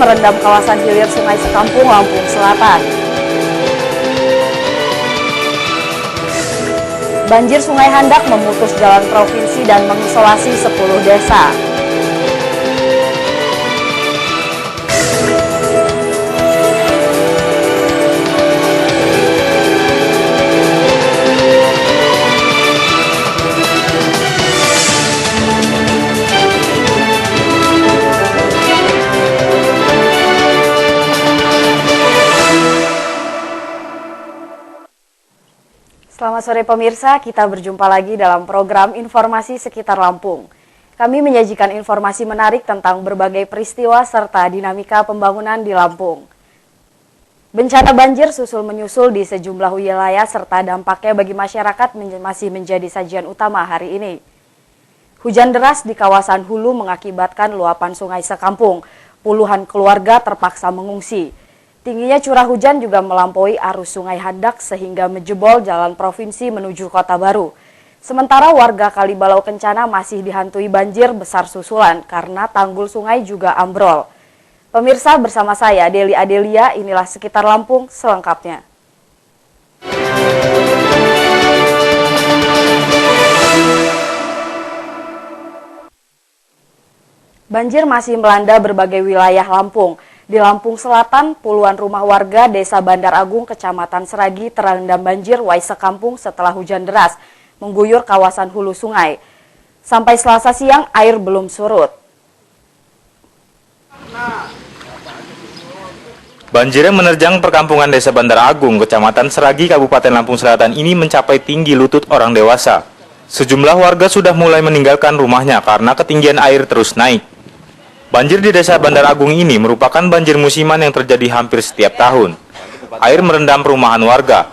merendam kawasan hilir Sungai Sekampung, Lampung Selatan. Banjir Sungai Handak memutus jalan provinsi dan mengisolasi 10 desa. Selamat sore pemirsa, kita berjumpa lagi dalam program Informasi Sekitar Lampung. Kami menyajikan informasi menarik tentang berbagai peristiwa serta dinamika pembangunan di Lampung. Bencana banjir susul-menyusul di sejumlah wilayah serta dampaknya bagi masyarakat masih menjadi sajian utama hari ini. Hujan deras di kawasan hulu mengakibatkan luapan Sungai Sekampung. Puluhan keluarga terpaksa mengungsi. Tingginya curah hujan juga melampaui arus Sungai Handak sehingga menjebol jalan provinsi menuju Kota Baru. Sementara warga Kalibalau Kencana masih dihantui banjir besar susulan karena tanggul sungai juga ambrol. Pemirsa, bersama saya Deli Adelia, inilah Sekitar Lampung selengkapnya. Banjir masih melanda berbagai wilayah Lampung. Di Lampung Selatan, puluhan rumah warga Desa Bandar Agung, Kecamatan Seragi terendam banjir Wais Sekampung setelah hujan deras mengguyur kawasan hulu sungai. Sampai Selasa siang, air belum surut. Banjir yang menerjang perkampungan Desa Bandar Agung, Kecamatan Seragi, Kabupaten Lampung Selatan ini mencapai tinggi lutut orang dewasa. Sejumlah warga sudah mulai meninggalkan rumahnya karena ketinggian air terus naik. Banjir di Desa Bandar Agung ini merupakan banjir musiman yang terjadi hampir setiap tahun. Air merendam perumahan warga.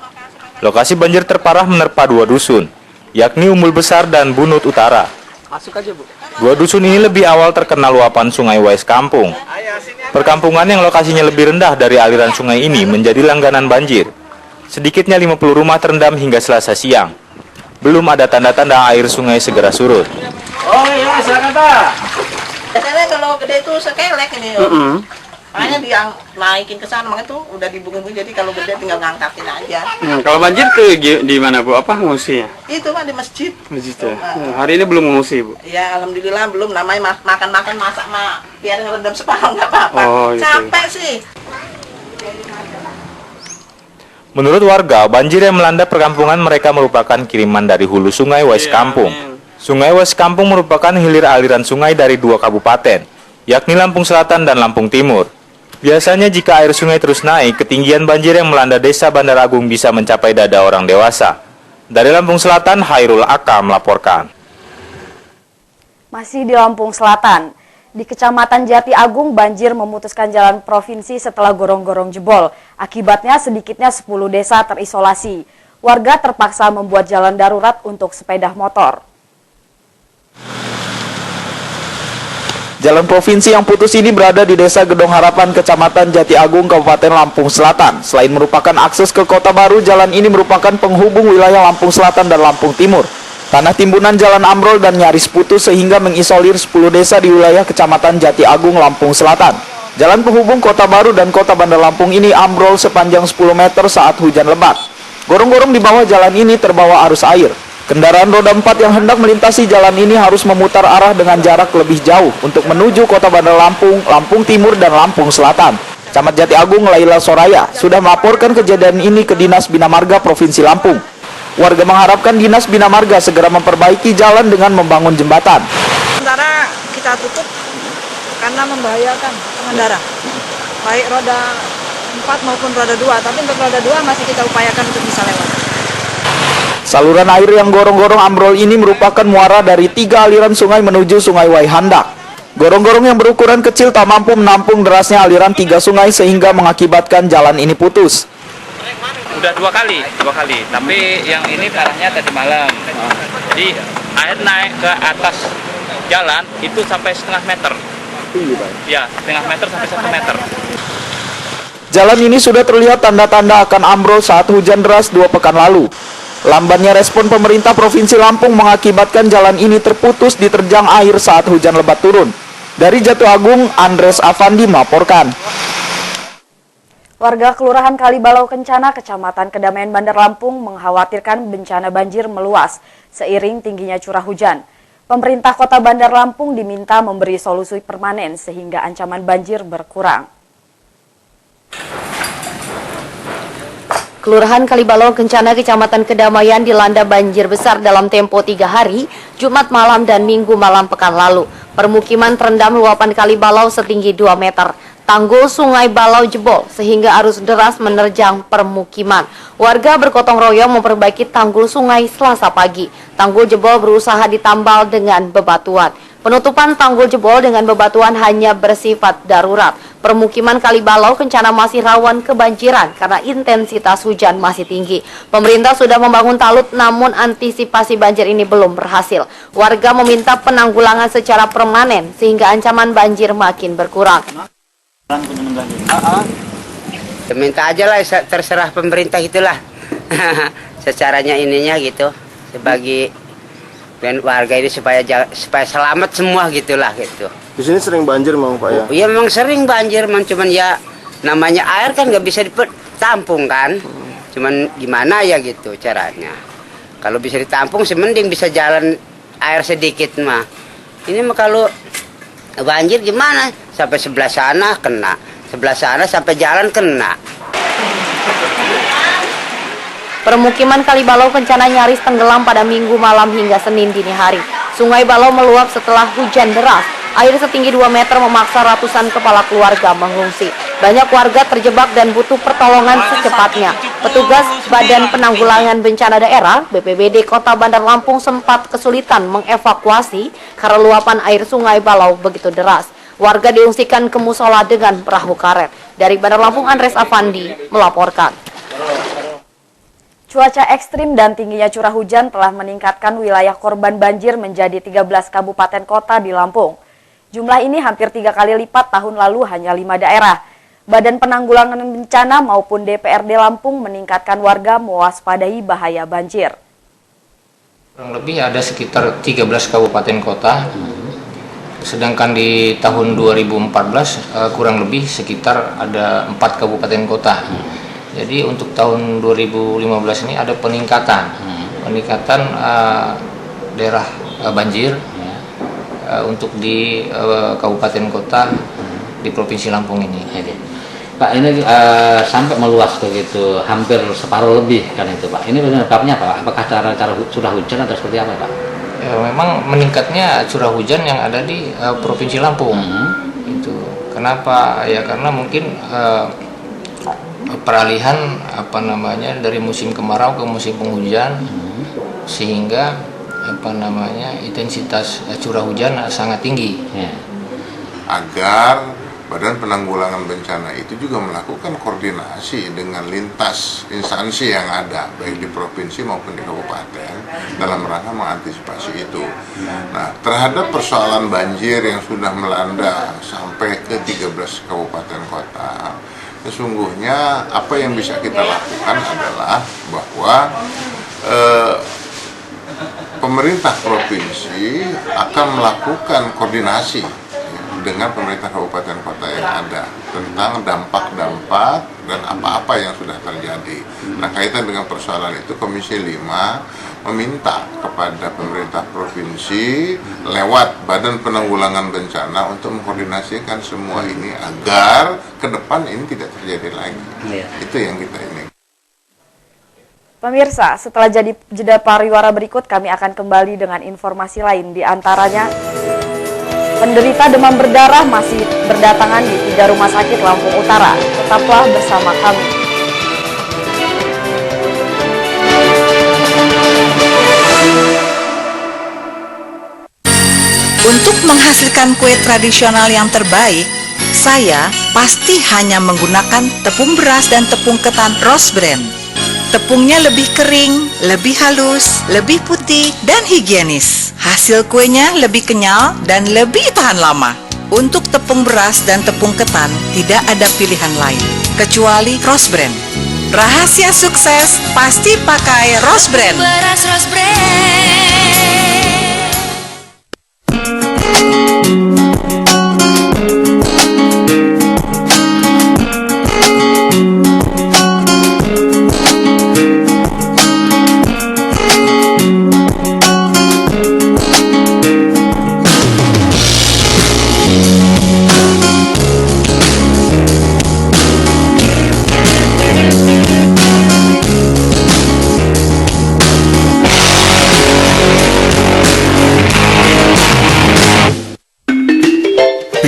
Lokasi banjir terparah menerpa dua dusun, yakni Umbul Besar dan Bunut Utara. Masuk aja, Bu. Dua dusun ini lebih awal terkena luapan Sungai Wais Kampung. Perkampungan yang lokasinya lebih rendah dari aliran sungai ini menjadi langganan banjir. Sedikitnya 50 rumah terendam hingga Selasa siang. Belum ada tanda-tanda air sungai segera surut. Oh iya, silakan Pak. Biasanya kalau gede itu sekelek ini, makanya dia naikin ke sana, makanya tuh udah dibungkus, jadi kalau gede tinggal ngangkatin aja. Kalau banjir tuh di mana, Bu? Apa ngungsinya? Itu Pak di masjid. Masjid ya. Hari ini belum ngungsi, Bu. Ya alhamdulillah belum, namanya makan-makan masak biar ngeredam separuh nggak apa-apa. Oh, gitu. Capek sih. Menurut warga, banjir yang melanda perkampungan mereka merupakan kiriman dari hulu Sungai Wais Kampung. Sungai Wais Kampung merupakan hilir aliran sungai dari dua kabupaten, yakni Lampung Selatan dan Lampung Timur. Biasanya jika air sungai terus naik, ketinggian banjir yang melanda Desa Bandar Agung bisa mencapai dada orang dewasa. Dari Lampung Selatan, Hairul Aka melaporkan. Masih di Lampung Selatan, di Kecamatan Jati Agung banjir memutuskan jalan provinsi setelah gorong-gorong jebol. Akibatnya sedikitnya 10 desa terisolasi. Warga terpaksa membuat jalan darurat untuk sepeda motor. Jalan provinsi yang putus ini berada di Desa Gedong Harapan, Kecamatan Jati Agung, Kabupaten Lampung Selatan. Selain merupakan akses ke Kota Baru, jalan ini merupakan penghubung wilayah Lampung Selatan dan Lampung Timur. Tanah timbunan jalan ambrol dan nyaris putus sehingga mengisolir 10 desa di wilayah Kecamatan Jati Agung, Lampung Selatan. Jalan penghubung Kota Baru dan Kota Bandar Lampung ini ambrol sepanjang 10 meter saat hujan lebat. Gorong-gorong di bawah jalan ini terbawa arus air. Kendaraan roda 4 yang hendak melintasi jalan ini harus memutar arah dengan jarak lebih jauh untuk menuju Kota Bandar Lampung, Lampung Timur, dan Lampung Selatan. Camat Jati Agung Laila Soraya sudah melaporkan kejadian ini ke Dinas Bina Marga Provinsi Lampung. Warga mengharapkan Dinas Bina Marga segera memperbaiki jalan dengan membangun jembatan. Sementara kita tutup karena membahayakan pengendara, baik roda 4 maupun roda 2, tapi untuk roda 2 masih kita upayakan untuk bisa lewat. Saluran air yang gorong-gorong ambrol ini merupakan muara dari 3 aliran sungai menuju Sungai Wai Handak. Gorong-gorong yang berukuran kecil tak mampu menampung derasnya aliran 3 sungai sehingga mengakibatkan jalan ini putus. Udah dua kali, tapi yang ini parahnya tadi malam. Jadi air naik ke atas jalan itu sampai setengah meter. Ya, setengah meter sampai 1 meter. Jalan ini sudah terlihat tanda-tanda akan ambrol saat hujan deras 2 pekan lalu. Lambannya respon pemerintah Provinsi Lampung mengakibatkan jalan ini terputus diterjang air saat hujan lebat turun. Dari Jati Agung, Andres Avandi melaporkan. Warga Kelurahan Kalibalau Kencana, Kecamatan Kedamaian, Bandar Lampung mengkhawatirkan bencana banjir meluas seiring tingginya curah hujan. Pemerintah Kota Bandar Lampung diminta memberi solusi permanen sehingga ancaman banjir berkurang. Kelurahan Kalibalau Kencana, Kecamatan Kedamaian dilanda banjir besar dalam tempo 3 hari, Jumat malam dan Minggu malam pekan lalu. Permukiman terendam luapan Kalibalau setinggi 2 meter. Tanggul Sungai Balau jebol sehingga arus deras menerjang permukiman. Warga bergotong royong memperbaiki tanggul sungai Selasa pagi. Tanggul jebol berusaha ditambal dengan bebatuan. Penutupan tanggul jebol dengan bebatuan hanya bersifat darurat. Permukiman Kalibalau Kencana masih rawan kebanjiran karena intensitas hujan masih tinggi. Pemerintah sudah membangun talut namun antisipasi banjir ini belum berhasil. Warga meminta penanggulangan secara permanen sehingga ancaman banjir makin berkurang. Minta aja lah, terserah pemerintah itulah. Secaranya ininya gitu, sebagai dan warga ini supaya selamat semua gitulah gitu. Di sini sering banjir memang Pak ya? Iya memang sering banjir, cuman ya namanya air kan nggak bisa ditampung kan. Cuman gimana ya gitu caranya. Kalau bisa ditampung mending bisa jalan air sedikit mah. Ini mah kalau banjir gimana? Sampai sebelah sana kena, sebelah sana sampai jalan kena. Permukiman Kalibalau Kencana nyaris tenggelam pada Minggu malam hingga Senin dini hari. Sungai Balau meluap setelah hujan deras. Air setinggi 2 meter memaksa ratusan kepala keluarga mengungsi. Banyak warga terjebak dan butuh pertolongan secepatnya. Petugas Badan Penanggulangan Bencana Daerah (BPBD) Kota Bandar Lampung sempat kesulitan mengevakuasi karena luapan air Sungai Balau begitu deras. Warga diungsikan ke musola dengan perahu karet. Dari Bandar Lampung, Andres Avandi melaporkan. Cuaca ekstrim dan tingginya curah hujan telah meningkatkan wilayah korban banjir menjadi 13 kabupaten kota di Lampung. Jumlah ini hampir 3 kali lipat tahun lalu hanya 5 daerah. Badan Penanggulangan Bencana maupun DPRD Lampung meningkatkan warga mewaspadai bahaya banjir. Kurang lebih ada sekitar 13 kabupaten kota, sedangkan di tahun 2014 kurang lebih sekitar ada 4 kabupaten kota. Jadi untuk tahun 2015 ini ada peningkatan daerah banjir untuk di kabupaten kota di Provinsi Lampung ini. Pak, ini sampai meluas begitu, hampir separuh lebih kan itu Pak. Ini penyebabnya Pak? Apakah cara curah hujan atau seperti apa Pak? Ya, memang meningkatnya curah hujan yang ada di Provinsi Lampung. Itu kenapa? Ya karena mungkin peralihan dari musim kemarau ke musim penghujan, sehingga intensitas curah hujan sangat tinggi. Agar Badan Penanggulangan Bencana itu juga melakukan koordinasi dengan lintas instansi yang ada baik di provinsi maupun di kabupaten dalam rangka mengantisipasi itu. Nah, terhadap persoalan banjir yang sudah melanda sampai ke 13 kabupaten kota, sesungguhnya apa yang bisa kita lakukan adalah bahwa pemerintah provinsi akan melakukan koordinasi dengan pemerintah kabupaten kota yang ada tentang dampak-dampak dan apa-apa yang sudah terjadi. Nah, kaitan dengan persoalan itu Komisi 5 meminta kepada pemerintah provinsi lewat Badan Penanggulangan Bencana untuk mengkoordinasikan semua ini agar ke depan ini tidak terjadi lagi. Itu yang kita ingin. Pemirsa, setelah jeda pariwara berikut kami akan kembali dengan informasi lain, di antaranya penderita demam berdarah masih berdatangan di 3 rumah sakit Lampung Utara. Tetaplah bersama kami. Untuk menghasilkan kue tradisional yang terbaik, saya pasti hanya menggunakan tepung beras dan tepung ketan Rose Brand. Tepungnya lebih kering, lebih halus, lebih putih, dan higienis. Hasil kuenya lebih kenyal dan lebih tahan lama. Untuk tepung beras dan tepung ketan, tidak ada pilihan lain, kecuali Rose Brand. Rahasia sukses pasti pakai Rose Brand. Beras Rose Brand.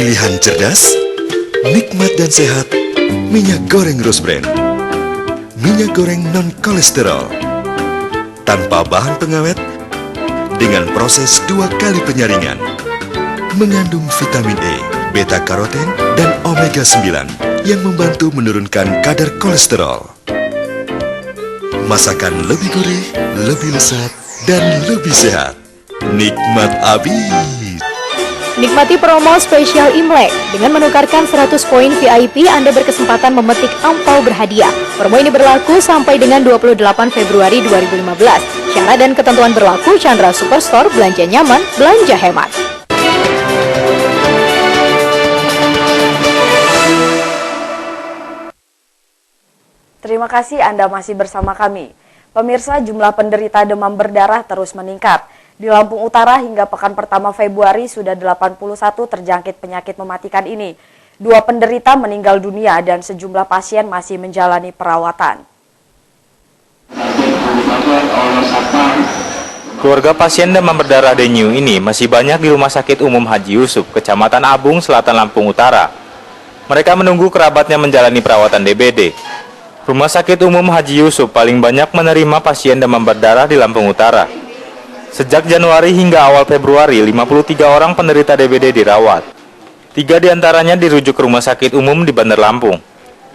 Pilihan cerdas, nikmat dan sehat, minyak goreng Rose Brand. Minyak goreng non-kolesterol, tanpa bahan pengawet, dengan proses 2 kali penyaringan. Mengandung vitamin E, beta-karoten, dan omega-9 yang membantu menurunkan kadar kolesterol. Masakan lebih gurih, lebih lezat, dan lebih sehat. Nikmat abis. Nikmati promo spesial Imlek. Dengan menukarkan 100 poin VIP, Anda berkesempatan memetik angpau berhadiah. Promo ini berlaku sampai dengan 28 Februari 2015. Syarat dan ketentuan berlaku. Chandra Superstore, belanja nyaman, belanja hemat. Terima kasih Anda masih bersama kami. Pemirsa, jumlah penderita demam berdarah terus meningkat. Di Lampung Utara hingga pekan pertama Februari sudah 81 terjangkit penyakit mematikan ini. 2 penderita meninggal dunia dan sejumlah pasien masih menjalani perawatan. Keluarga pasien demam berdarah dengue ini masih banyak di Rumah Sakit Umum Haji Yusuf, Kecamatan Abung, Selatan Lampung Utara. Mereka menunggu kerabatnya menjalani perawatan DBD. Rumah Sakit Umum Haji Yusuf paling banyak menerima pasien demam berdarah di Lampung Utara. Sejak Januari hingga awal Februari, 53 orang penderita DBD dirawat. 3 diantaranya dirujuk ke Rumah Sakit Umum di Bandar Lampung.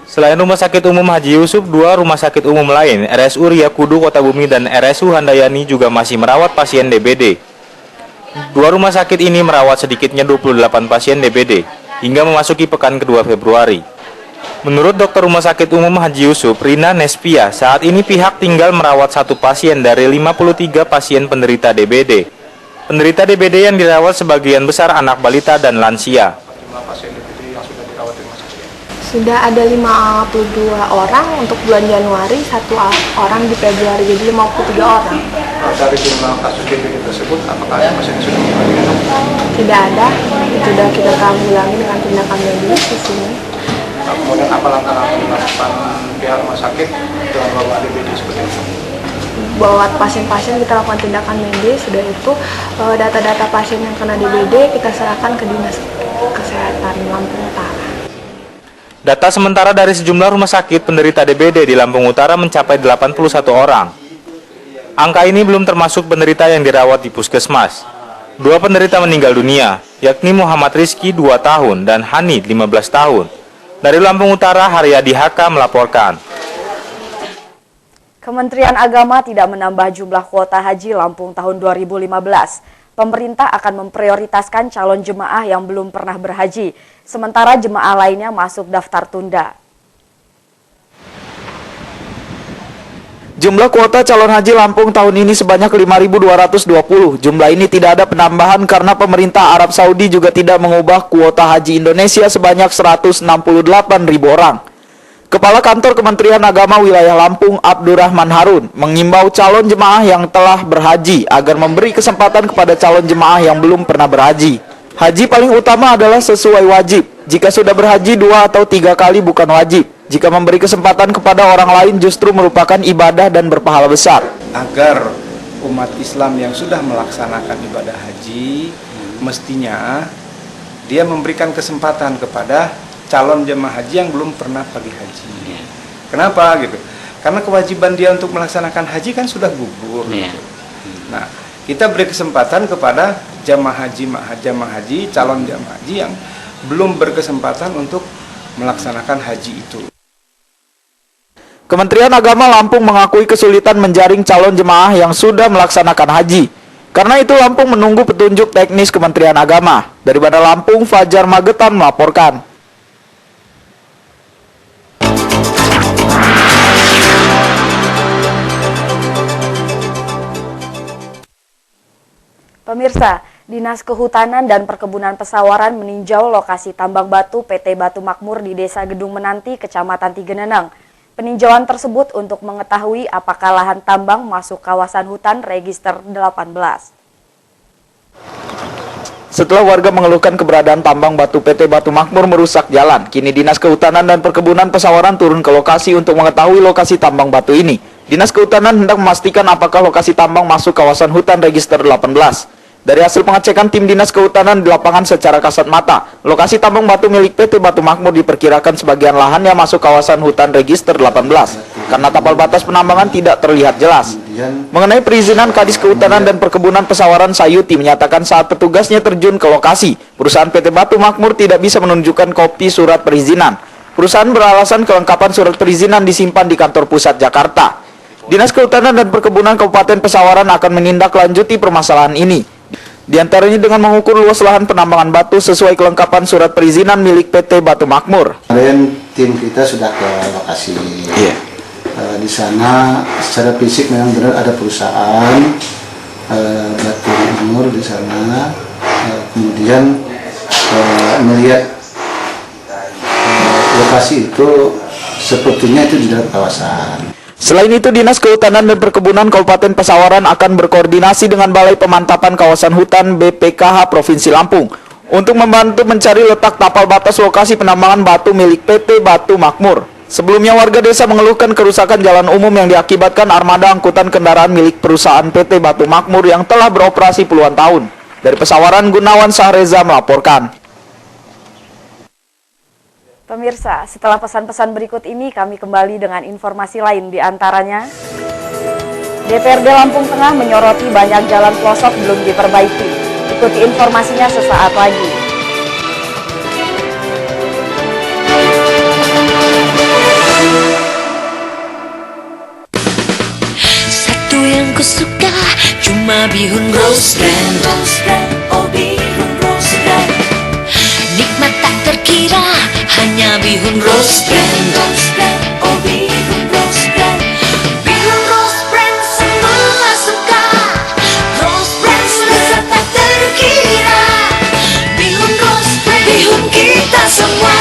Selain Rumah Sakit Umum Haji Yusuf, 2 rumah sakit umum lain, RSU Ria Kudu Kota Bumi dan RSU Handayani juga masih merawat pasien DBD. 2 rumah sakit ini merawat sedikitnya 28 pasien DBD hingga memasuki pekan kedua Februari. Menurut dokter Rumah Sakit Umum Haji Yusuf, Rina Nespia, saat ini pihak tinggal merawat 1 pasien dari 53 pasien penderita DBD. Penderita DBD yang dirawat sebagian besar anak balita dan lansia. Sudah ada 52 orang untuk bulan Januari, 1 orang di Februari, jadi 53 orang. Dari jumlah kasus DBD tersebut, apakah ada pasien sudah meninggal? Tidak ada, itu sudah kita tanggulangi dengan tindakan medis di sini. Kemudian apa langkah-langkah dilakukan pihak rumah sakit dengan bawa DBD seperti itu? Buat pasien-pasien kita lakukan tindakan medis, sudah itu data-data pasien yang kena DBD kita serahkan ke Dinas Kesehatan Lampung Utara. Data sementara dari sejumlah rumah sakit penderita DBD di Lampung Utara mencapai 81 orang. Angka ini belum termasuk penderita yang dirawat di puskesmas. 2 penderita meninggal dunia, yakni Muhammad Rizky 2 tahun dan Hanid 15 tahun. Dari Lampung Utara, Haryadi Haka melaporkan. Kementerian Agama tidak menambah jumlah kuota haji Lampung tahun 2015. Pemerintah akan memprioritaskan calon jemaah yang belum pernah berhaji, sementara jemaah lainnya masuk daftar tunda. Jumlah kuota calon haji Lampung tahun ini sebanyak 5.220. Jumlah ini tidak ada penambahan karena pemerintah Arab Saudi juga tidak mengubah kuota haji Indonesia sebanyak 168.000 orang. Kepala Kantor Kementerian Agama Wilayah Lampung, Abdurrahman Harun, mengimbau calon jemaah yang telah berhaji agar memberi kesempatan kepada calon jemaah yang belum pernah berhaji. Haji paling utama adalah sesuai wajib. Jika sudah berhaji 2 atau 3 kali bukan wajib. Jika memberi kesempatan kepada orang lain justru merupakan ibadah dan berpahala besar. Agar umat Islam yang sudah melaksanakan ibadah haji, mestinya dia memberikan kesempatan kepada calon jemaah haji yang belum pernah pergi haji. Kenapa gitu? Karena kewajiban dia untuk melaksanakan haji kan sudah gugur. Gitu. Nah, kita beri kesempatan kepada jemaah haji, calon jemaah haji yang belum berkesempatan untuk melaksanakan haji itu. Kementerian Agama Lampung mengakui kesulitan menjaring calon jemaah yang sudah melaksanakan haji. Karena itu Lampung menunggu petunjuk teknis Kementerian Agama. Dari Bandar Lampung, Fajar Magetan melaporkan. Pemirsa, Dinas Kehutanan dan Perkebunan Pesawaran meninjau lokasi tambang batu PT Batu Makmur di Desa Gedung Menanti, Kecamatan Tigeneneng. Peninjauan tersebut untuk mengetahui apakah lahan tambang masuk kawasan hutan register 18. Setelah warga mengeluhkan keberadaan tambang batu PT Batu Makmur merusak jalan, kini Dinas Kehutanan dan Perkebunan Pesawaran turun ke lokasi untuk mengetahui lokasi tambang batu ini. Dinas Kehutanan hendak memastikan apakah lokasi tambang masuk kawasan hutan register 18. Dari hasil pengecekan tim Dinas Kehutanan di lapangan secara kasat mata, lokasi tambang batu milik PT Batu Makmur diperkirakan sebagian lahannya masuk kawasan hutan register 18 karena tapal batas penambangan tidak terlihat jelas. Mengenai perizinan, Kadis Kehutanan dan Perkebunan Pesawaran Sayuti menyatakan saat petugasnya terjun ke lokasi, perusahaan PT Batu Makmur tidak bisa menunjukkan kopi surat perizinan. Perusahaan beralasan kelengkapan surat perizinan disimpan di kantor pusat Jakarta. Dinas Kehutanan dan Perkebunan Kabupaten Pesawaran akan menindaklanjuti permasalahan ini. Di antaranya dengan mengukur luas lahan penambangan batu sesuai kelengkapan surat perizinan milik PT Batu Makmur. Kemarin tim kita sudah ke lokasi. Di sana secara fisik memang benar ada perusahaan Batu Makmur di sana. Kemudian melihat lokasi itu sepertinya itu di dalam kawasan. Selain itu, Dinas Kehutanan dan Perkebunan Kabupaten Pesawaran akan berkoordinasi dengan Balai Pemantapan Kawasan Hutan BPKH Provinsi Lampung untuk membantu mencari letak tapal batas lokasi penambangan batu milik PT Batu Makmur. Sebelumnya, warga desa mengeluhkan kerusakan jalan umum yang diakibatkan armada angkutan kendaraan milik perusahaan PT Batu Makmur yang telah beroperasi puluhan tahun. Dari Pesawaran, Gunawan Sahreza melaporkan. Pemirsa, setelah pesan-pesan berikut ini kami kembali dengan informasi lain, di antaranya DPRD Lampung Tengah menyoroti banyak jalan pelosok belum diperbaiki. Ikuti informasinya sesaat lagi. Satu yang kusuka cuma bihun Rose Brand, oh bihun Rose Brand. Nikmat tak terkira hanya bihun Rose Brand, oh bihun Rose Brand. Bihun Rose Brand semua suka. Rose Brand lezat tak terkira. Bihun Rose Brand, bihun kita semua.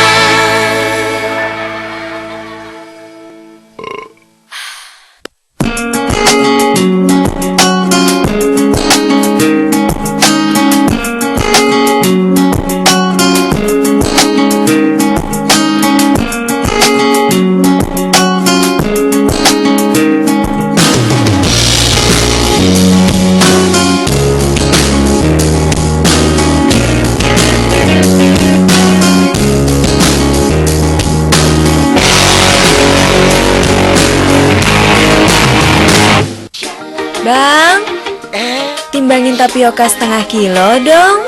Bang, timbangin tapioka setengah kilo dong.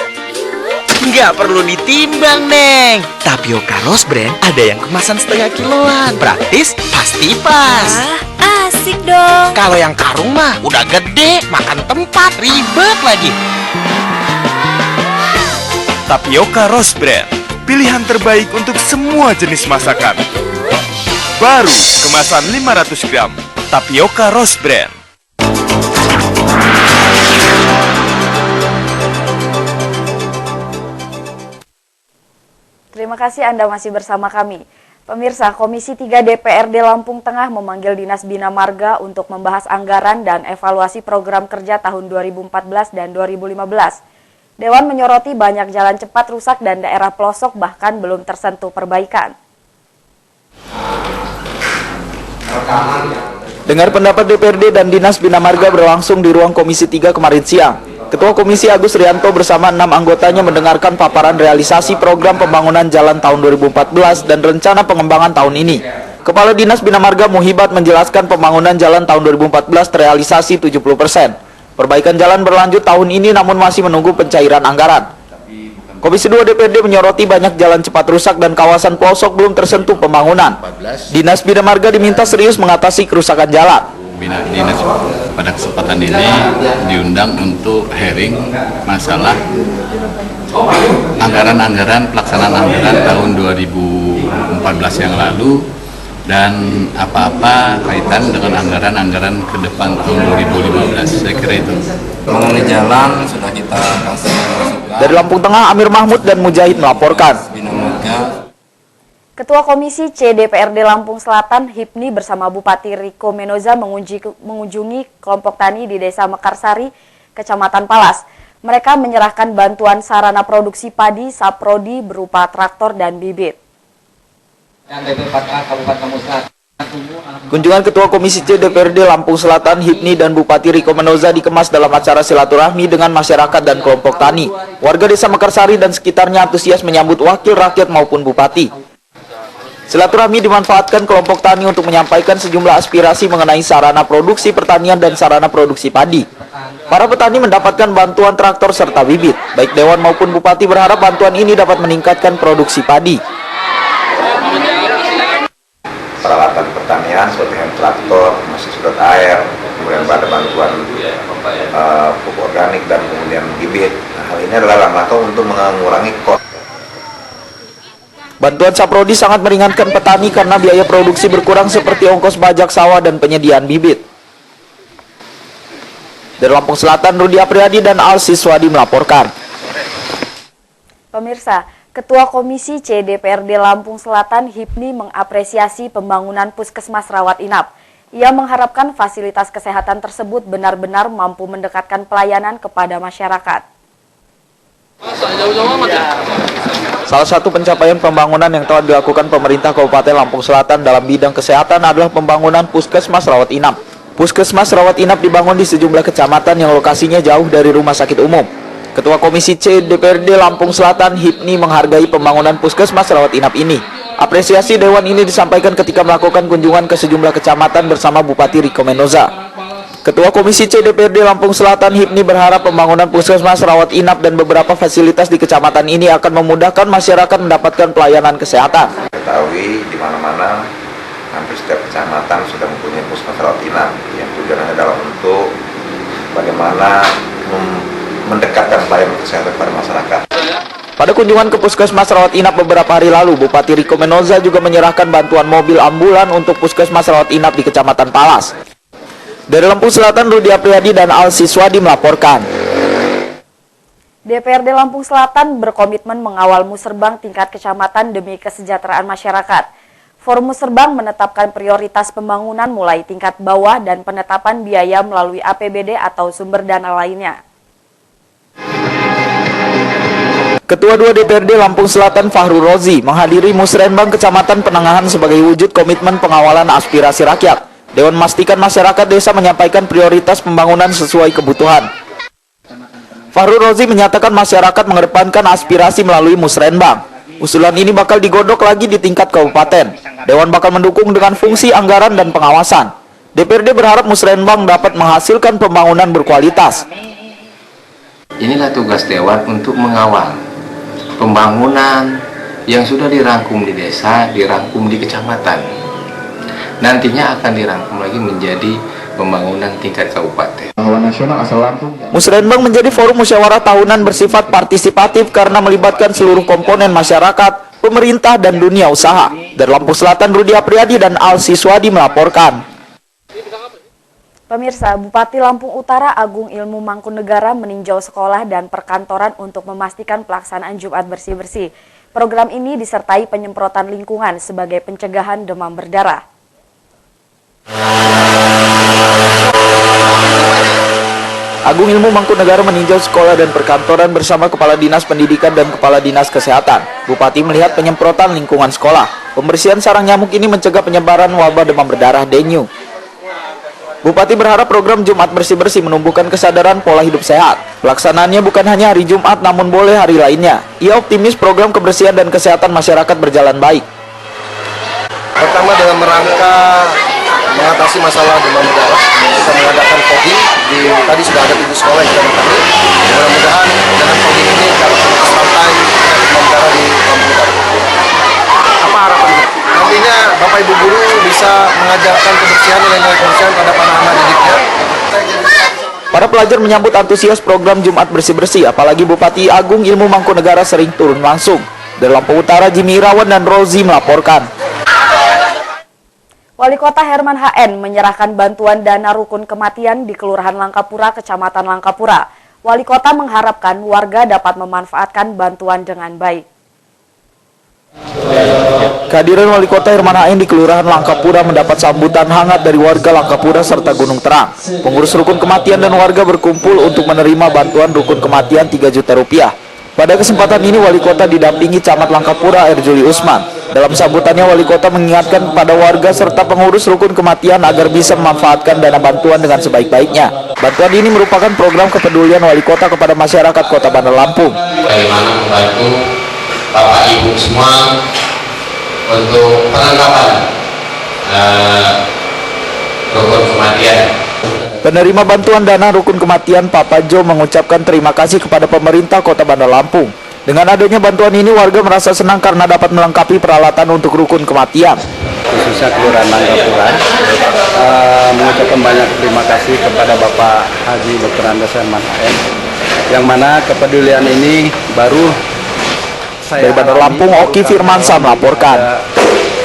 Nggak perlu ditimbang, Neng. Tapioka Rose Brand ada yang kemasan setengah kiloan. Praktis, pasti pas. Asik dong. Kalau yang karung mah udah gede, makan tempat, ribet lagi. Tapioka Rose Brand, pilihan terbaik untuk semua jenis masakan. Baru, kemasan 500 gram. Tapioka Rose Brand. Terima kasih Anda masih bersama kami. Pemirsa, Komisi 3 DPRD Lampung Tengah memanggil Dinas Bina Marga untuk membahas anggaran dan evaluasi program kerja tahun 2014 dan 2015. Dewan menyoroti banyak jalan cepat rusak dan daerah pelosok bahkan belum tersentuh perbaikan. Dengar pendapat DPRD dan Dinas Bina Marga berlangsung di ruang Komisi 3 kemarin siang. Ketua Komisi Agus Rianto bersama 6 anggotanya mendengarkan paparan realisasi program pembangunan jalan tahun 2014 dan rencana pengembangan tahun ini. Kepala Dinas Bina Marga Muhibat menjelaskan pembangunan jalan tahun 2014 terrealisasi 70%. Perbaikan jalan berlanjut tahun ini namun masih menunggu pencairan anggaran. Komisi 2 DPRD menyoroti banyak jalan cepat rusak dan kawasan pelosok belum tersentuh pembangunan. Dinas Bina Marga diminta serius mengatasi kerusakan jalan. Dinas pada kesempatan ini diundang untuk hearing masalah anggaran-anggaran pelaksanaan anggaran tahun 2014 yang lalu dan apa-apa kaitan dengan anggaran-anggaran ke depan tahun 2015. Saya kira itu. Mengenai jalan sudah kita kasih masukan. Dari Lampung Tengah, Amir Mahmud dan Mujahid melaporkan. Ketua Komisi C DPRD Lampung Selatan, Hipni bersama Bupati Riko Menoza mengunjungi kelompok tani di Desa Mekarsari, Kecamatan Palas. Mereka menyerahkan bantuan sarana produksi padi Saprodi berupa traktor dan bibit. Yang BP 4A Kabupaten Muscat. Kunjungan Ketua Komisi C DPRD Lampung Selatan Hipni dan Bupati Riko Menoza dikemas dalam acara silaturahmi dengan masyarakat dan kelompok tani. Warga Desa Mekarsari dan sekitarnya antusias menyambut wakil rakyat maupun bupati. Silaturahmi dimanfaatkan kelompok tani untuk menyampaikan sejumlah aspirasi mengenai sarana produksi pertanian dan sarana produksi padi. Para petani mendapatkan bantuan traktor serta bibit. Baik Dewan maupun Bupati berharap bantuan ini dapat meningkatkan produksi padi. Peralatan pertanian seperti hand traktor, mesin sedot air, kemudian ada bantuan pupuk organik dan kemudian bibit. Nah, hal ini adalah dalam rangka untuk mengurangi kos. Bantuan Saprodi sangat meringankan petani karena biaya produksi berkurang seperti ongkos bajak sawah dan penyediaan bibit. Dari Lampung Selatan, Rudi Apriyadi dan Al Siswadi melaporkan. Pemirsa, Ketua Komisi C DPRD Lampung Selatan Hipni mengapresiasi pembangunan puskesmas rawat inap. Ia mengharapkan fasilitas kesehatan tersebut benar-benar mampu mendekatkan pelayanan kepada masyarakat. Salah satu pencapaian pembangunan yang telah dilakukan pemerintah Kabupaten Lampung Selatan dalam bidang kesehatan adalah pembangunan puskesmas rawat inap. Puskesmas rawat inap dibangun di sejumlah kecamatan yang lokasinya jauh dari rumah sakit umum. Ketua Komisi C DPRD Lampung Selatan Hipni menghargai pembangunan puskesmas rawat inap ini. Apresiasi Dewan ini disampaikan ketika melakukan kunjungan ke sejumlah kecamatan bersama Bupati Riko Menoza. Ketua Komisi C DPRD Lampung Selatan Hipni berharap pembangunan puskesmas rawat inap dan beberapa fasilitas di kecamatan ini akan memudahkan masyarakat mendapatkan pelayanan kesehatan. Ketahui di mana-mana hampir setiap kecamatan sudah mempunyai puskesmas rawat inap yang tujuannya adalah untuk bagaimana mendekatkan pelayanan kesehatan pada masyarakat. Pada kunjungan ke puskesmas rawat inap beberapa hari lalu, Bupati Riko Menoza juga menyerahkan bantuan mobil ambulan untuk puskesmas rawat inap di Kecamatan Palas. Dari Lampung Selatan, Rudi Apriyadi dan Al Siswadi melaporkan. DPRD Lampung Selatan berkomitmen mengawal musrebang tingkat kecamatan demi kesejahteraan masyarakat. Forum Musrebang menetapkan prioritas pembangunan mulai tingkat bawah dan penetapan biaya melalui APBD atau sumber dana lainnya. Ketua 2 DPRD Lampung Selatan Fahru Rozi menghadiri Musrenbang Kecamatan Penangahan sebagai wujud komitmen pengawalan aspirasi rakyat. Dewan memastikan masyarakat desa menyampaikan prioritas pembangunan sesuai kebutuhan. Fahru Rozi menyatakan masyarakat mengedepankan aspirasi melalui Musrenbang. Usulan ini bakal digodok lagi di tingkat kabupaten. Dewan bakal mendukung dengan fungsi anggaran dan pengawasan. DPRD berharap Musrenbang dapat menghasilkan pembangunan berkualitas. Inilah tugas Dewan untuk mengawal pembangunan yang sudah dirangkum di desa, dirangkum di kecamatan. Nantinya akan dirangkum lagi menjadi pembangunan tingkat kabupaten. Musrenbang menjadi forum musyawarah tahunan bersifat partisipatif karena melibatkan seluruh komponen masyarakat, pemerintah, dan dunia usaha. Dari Lampung Selatan, Rudi Apriyadi dan Al Siswadi melaporkan. Pemirsa, Bupati Lampung Utara Agung Ilmu Mangkunegara meninjau sekolah dan perkantoran untuk memastikan pelaksanaan Jumat bersih-bersih. Program ini disertai penyemprotan lingkungan sebagai pencegahan demam berdarah. Agung Ilmu Mangkunegara meninjau sekolah dan perkantoran bersama Kepala Dinas Pendidikan dan Kepala Dinas Kesehatan. Bupati melihat penyemprotan lingkungan sekolah. Pembersihan sarang nyamuk ini mencegah penyebaran wabah demam berdarah dengue. Bupati berharap program Jumat bersih-bersih menumbuhkan kesadaran pola hidup sehat. Pelaksanaannya bukan hanya hari Jumat namun boleh hari lainnya. Ia optimis program kebersihan dan kesehatan masyarakat berjalan baik. Pertama dalam rangka mengatasi masalah demam berdarah, kita mengadakan fogging tadi sudah ada 7 sekolah yang sudah kami. Mudah-mudahan dengan fogging ini dapat menstabilkan demam berdarah di Lampung Utara. Apa harapannya? Nantinya Bapak Ibu guru bisa mengajarkan kebersihan, nilai-nilai kebersihan pada anak-anak didiknya. Para pelajar menyambut antusias program Jumat bersih-bersih, apalagi Bupati Agung Ilmu Mangkunegara sering turun langsung. Dari Lampung Utara, Jimmy Irawan dan Rozi melaporkan. Wali Kota Herman HN menyerahkan bantuan dana rukun kematian di Kelurahan Langkapura, Kecamatan Langkapura. Wali Kota mengharapkan warga dapat memanfaatkan bantuan dengan baik. Kehadiran Wali Kota Herman HN di Kelurahan Langkapura mendapat sambutan hangat dari warga Langkapura serta Gunung Terang. Pengurus rukun kematian dan warga berkumpul untuk menerima bantuan rukun kematian 3 juta rupiah. Pada kesempatan ini Wali Kota didampingi Camat Langkapura Erjuli Usman. Dalam sambutannya, Wali Kota mengingatkan kepada warga serta pengurus rukun kematian agar bisa memanfaatkan dana bantuan dengan sebaik-baiknya. Bantuan ini merupakan program kepedulian Wali Kota kepada masyarakat Kota Bandar Lampung. Bagaimana membantu Bapak Ibu semua untuk perlengkapan rukun kematian. Penerima bantuan dana rukun kematian, Pak Pajo mengucapkan terima kasih kepada pemerintah Kota Bandar Lampung. Dengan adanya bantuan ini, warga merasa senang karena dapat melengkapi peralatan untuk rukun kematian. Khususnya Kelurahan Langgapura, mengucapkan banyak terima kasih kepada Bapak Haji Dr. Andes Herman HN, yang mana kepedulian ini baru Dari Bandar Lampung, Oki Firmansyah melaporkan.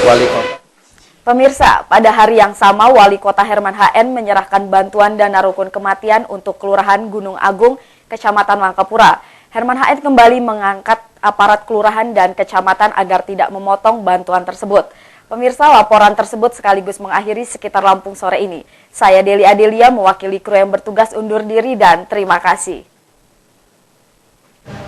Wali Kota. Pemirsa, pada hari yang sama Wali Kota Herman HN menyerahkan bantuan dana rukun kematian untuk Kelurahan Gunung Agung, Kecamatan Langgapura. Herman HN kembali mengangkat aparat kelurahan dan kecamatan agar tidak memotong bantuan tersebut. Pemirsa, laporan tersebut sekaligus mengakhiri Sekitar Lampung sore ini. Saya Deli Adelia mewakili kru yang bertugas undur diri dan terima kasih.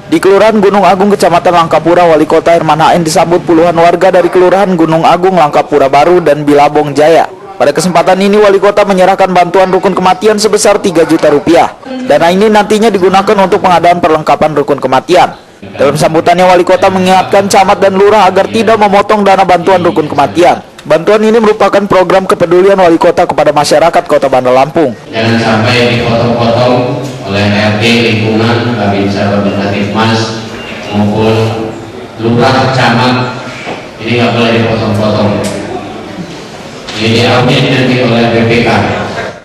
Di Kelurahan Gunung Agung, Kecamatan Langgapura, Wali Kota Herman HN disambut puluhan warga dari Kelurahan Gunung Agung, Langgapura Baru, dan Bilabong Jaya. Pada kesempatan ini, Wali Kota menyerahkan bantuan rukun kematian sebesar 3 juta rupiah. Dana ini nantinya digunakan untuk pengadaan perlengkapan rukun kematian. Dalam sambutannya, Wali Kota mengingatkan camat dan lurah agar tidak memotong dana bantuan rukun kematian. Bantuan ini merupakan program kepedulian Wali Kota kepada masyarakat Kota Bandar Lampung. Jangan sampai dipotong-potong oleh RT lingkungan, Babinsa Babinsa maupun lurah, camat. Ini nggak boleh dipotong-potong. Ini diambil nanti oleh BPK.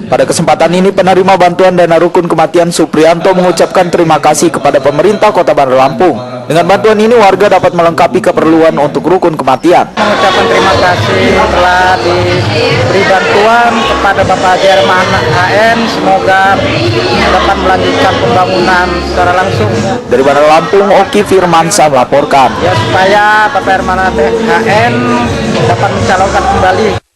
Pada kesempatan ini, penerima bantuan dana rukun kematian Suprianto mengucapkan terima kasih kepada pemerintah Kota Bandar Lampung. Dengan bantuan ini, warga dapat melengkapi keperluan untuk rukun kematian. Mengucapkan terima kasih telah diberi bantuan kepada Bapak Haji Herman HN. Semoga dapat melanjutkan pembangunan secara langsung. Dari Bandar Lampung, Oki Firmansyah melaporkan. Ya, supaya Bapak Herman HN dapat mencalonkan kembali.